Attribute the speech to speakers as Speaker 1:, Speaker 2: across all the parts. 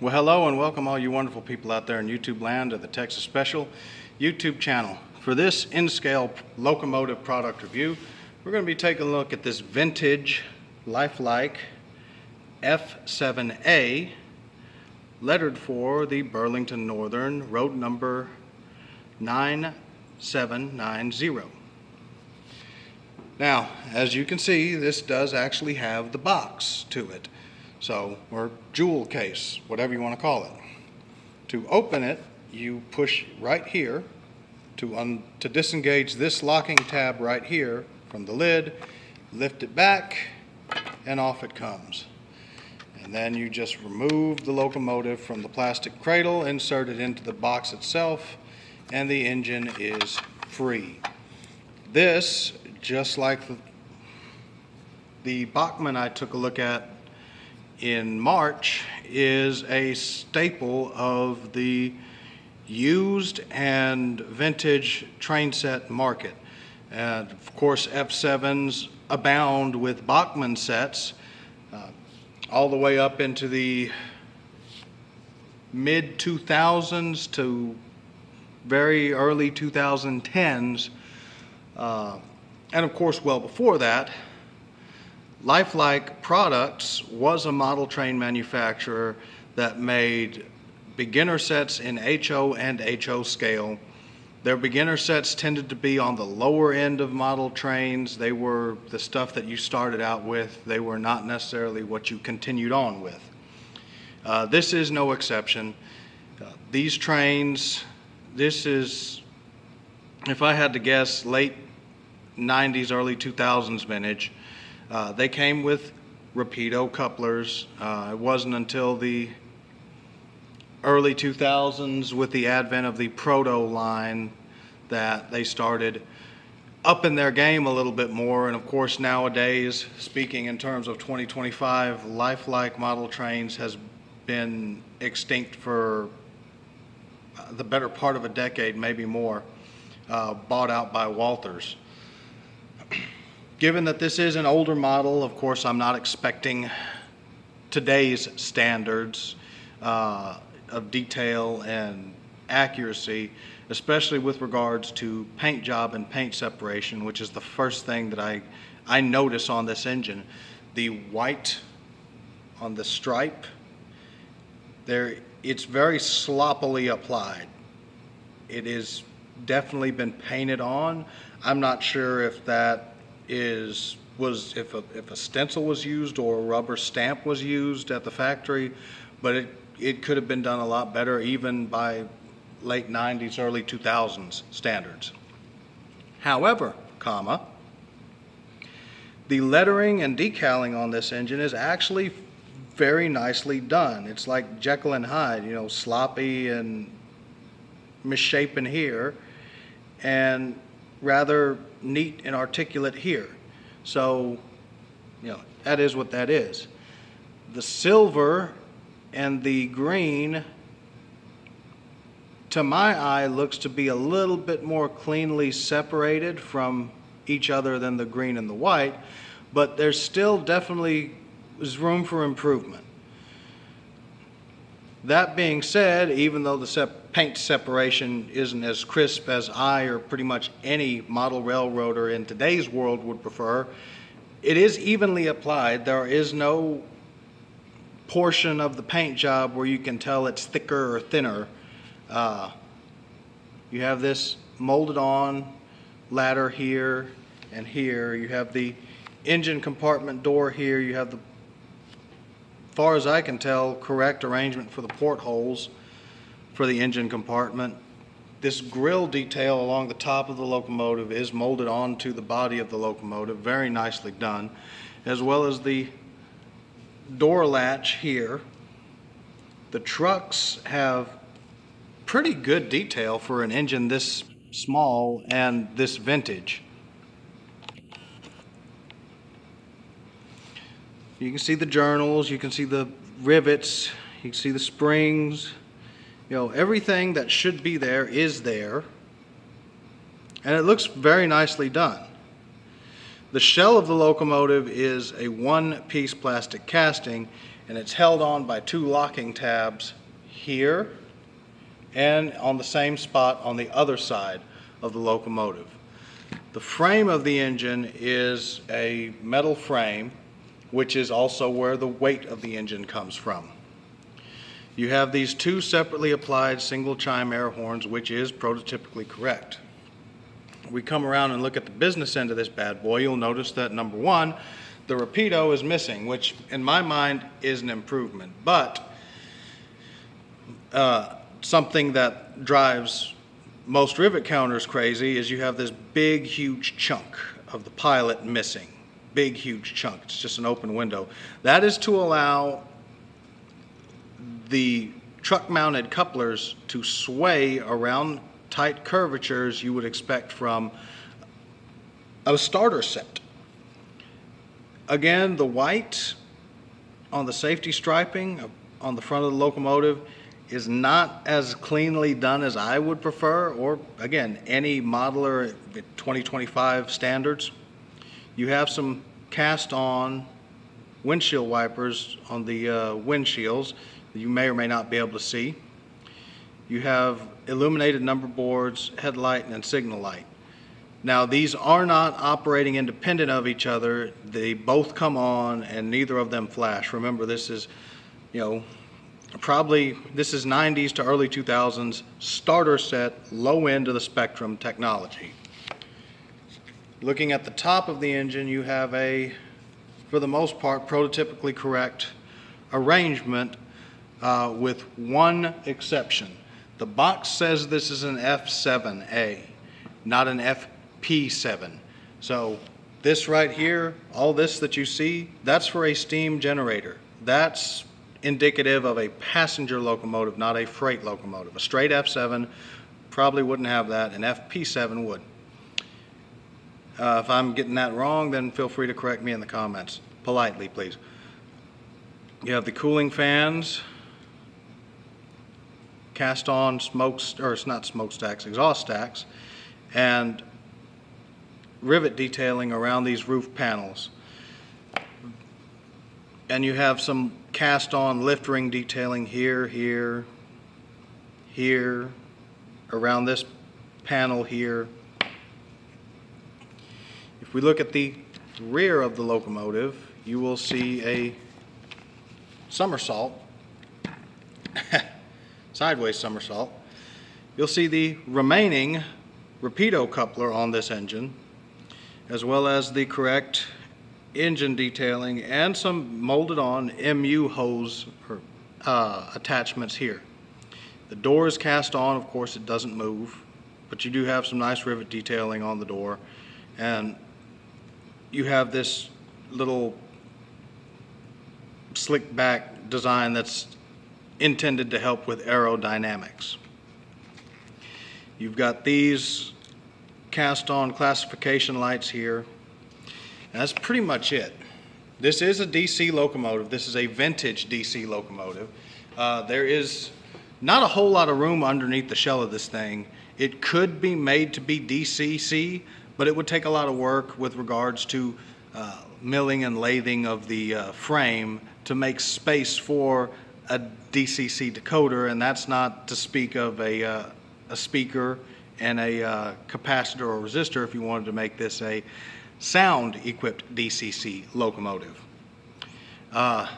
Speaker 1: Well, hello and welcome all you wonderful people out there in YouTube land to the Texas Special YouTube channel. For this in-scale locomotive product review, we're going to be taking a look at this vintage lifelike F7A, lettered for the Burlington Northern, road number 9790. Now, as you can see, this does actually have the box to it. So, or jewel case, whatever you want to call it. To open it, you push right here to disengage this locking tab right here from the lid, lift it back, and off it comes. And then you just remove the locomotive from the plastic cradle, insert it into the box itself, and the engine is free. This, just like the Bachmann I took a look at in March, is a staple of the used and vintage train set market. And of course, F7s abound with Bachmann sets all the way up into the mid 2000s to very early 2010s. And of course, well before that, Lifelike Products was a model train manufacturer that made beginner sets in HO and HO scale. Their beginner sets tended to be on the lower end of model trains. They were the stuff that you started out with. They were not necessarily what you continued on with. This is no exception. These trains, this is, if I had to guess, late 90s, early 2000s vintage. They came with Rapido couplers. It wasn't until the early 2000s, with the advent of the Proto line, that they started upping their game a little bit more. And of course, nowadays, speaking in terms of 2025, lifelike model trains has been extinct for the better part of a decade, maybe more, bought out by Walthers. Given that this is an older model, of course, I'm not expecting today's standards of detail and accuracy, especially with regards to paint job and paint separation, which is the first thing that I notice on this engine. The white on the stripe, it's very sloppily applied. It is definitely been painted on. I'm not sure if that if a stencil was used or a rubber stamp was used at the factory, but it could have been done a lot better even by late 90s, early 2000s standards. However, the lettering and decaling on this engine is actually very nicely done. It's like Jekyll and Hyde, sloppy and misshapen here, and rather neat and articulate here. So, that is what that is. The silver and the green, to my eye, looks to be a little bit more cleanly separated from each other than the green and the white, but there's still definitely is room for improvement. That being said, even though the paint separation isn't as crisp as I or pretty much any model railroader in today's world would prefer, it is evenly applied. There is no portion of the paint job where you can tell it's thicker or thinner. You have this molded on ladder here and here. You have the engine compartment door here. You have the, far as I can tell, correct arrangement for the portholes for the engine compartment. This grill detail along the top of the locomotive is molded onto the body of the locomotive, very nicely done, as well as the door latch here. The trucks have pretty good detail for an engine this small and this vintage. You can see the journals, you can see the rivets, you can see the springs. Everything that should be there is there, and it looks very nicely done. The shell of the locomotive is a one-piece plastic casting, and it's held on by two locking tabs here and on the same spot on the other side of the locomotive. The frame of the engine is a metal frame, which is also where the weight of the engine comes from. You have these two separately applied single chime air horns, which is prototypically correct. We come around and look at the business end of this bad boy, you'll notice that number one, the rapido is missing, which in my mind is an improvement, but something that drives most rivet counters crazy is you have this big, huge chunk of the pilot missing. Big, huge chunk. It's just an open window. That is to allow the truck-mounted couplers to sway around tight curvatures you would expect from a starter set. Again, the white on the safety striping on the front of the locomotive is not as cleanly done as I would prefer, or again, any modeler at 2025 standards. You have some cast on windshield wipers on the windshields that you may or may not be able to see. You have illuminated number boards, headlight, and signal light. Now, these are not operating independent of each other. They both come on and neither of them flash. Remember, this is, this is 90s to early 2000s starter set, low end of the spectrum technology. Looking at the top of the engine, you have a, for the most part, prototypically correct arrangement with one exception. The box says this is an F7A, not an FP7. So this right here, all this that you see, that's for a steam generator. That's indicative of a passenger locomotive, not a freight locomotive. A straight F7 probably wouldn't have that, an FP7 would. If I'm getting that wrong, then feel free to correct me in the comments. Politely, please. You have the cooling fans, cast on exhaust stacks, and rivet detailing around these roof panels. And you have some cast on lift ring detailing here, around this panel here. If we look at the rear of the locomotive, you will see a somersault, sideways somersault. You'll see the remaining rapido coupler on this engine, as well as the correct engine detailing and some molded on MU hose attachments here. The door is cast on, of course it doesn't move, but you do have some nice rivet detailing on the door, and you have this little slick back design that's intended to help with aerodynamics. You've got these cast on classification lights here. And that's pretty much it. This is a DC locomotive. This is a vintage DC locomotive. There is not a whole lot of room underneath the shell of this thing. It could be made to be DCC, but it would take a lot of work with regards to milling and lathing of the frame to make space for a DCC decoder, and that's not to speak of a speaker and a capacitor or resistor if you wanted to make this a sound-equipped DCC locomotive. The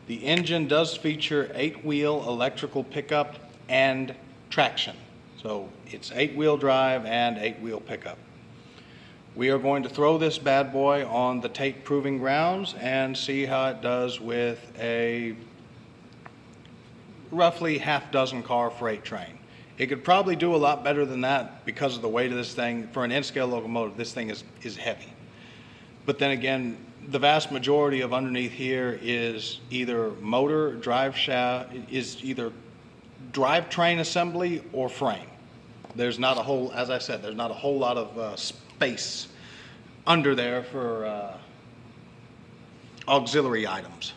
Speaker 1: engine does feature 8-wheel electrical pickup and traction. So it's 8-wheel drive and 8-wheel pickup. We are going to throw this bad boy on the Tate Proving Grounds and see how it does with a roughly half-dozen car freight train. It could probably do a lot better than that because of the weight of this thing. For an N-scale locomotive, this thing is heavy. But then again, the vast majority of underneath here is either motor, drive shaft, is either drivetrain assembly or frame. There's not a whole, as I said, there's not a whole lot of space under there for auxiliary items.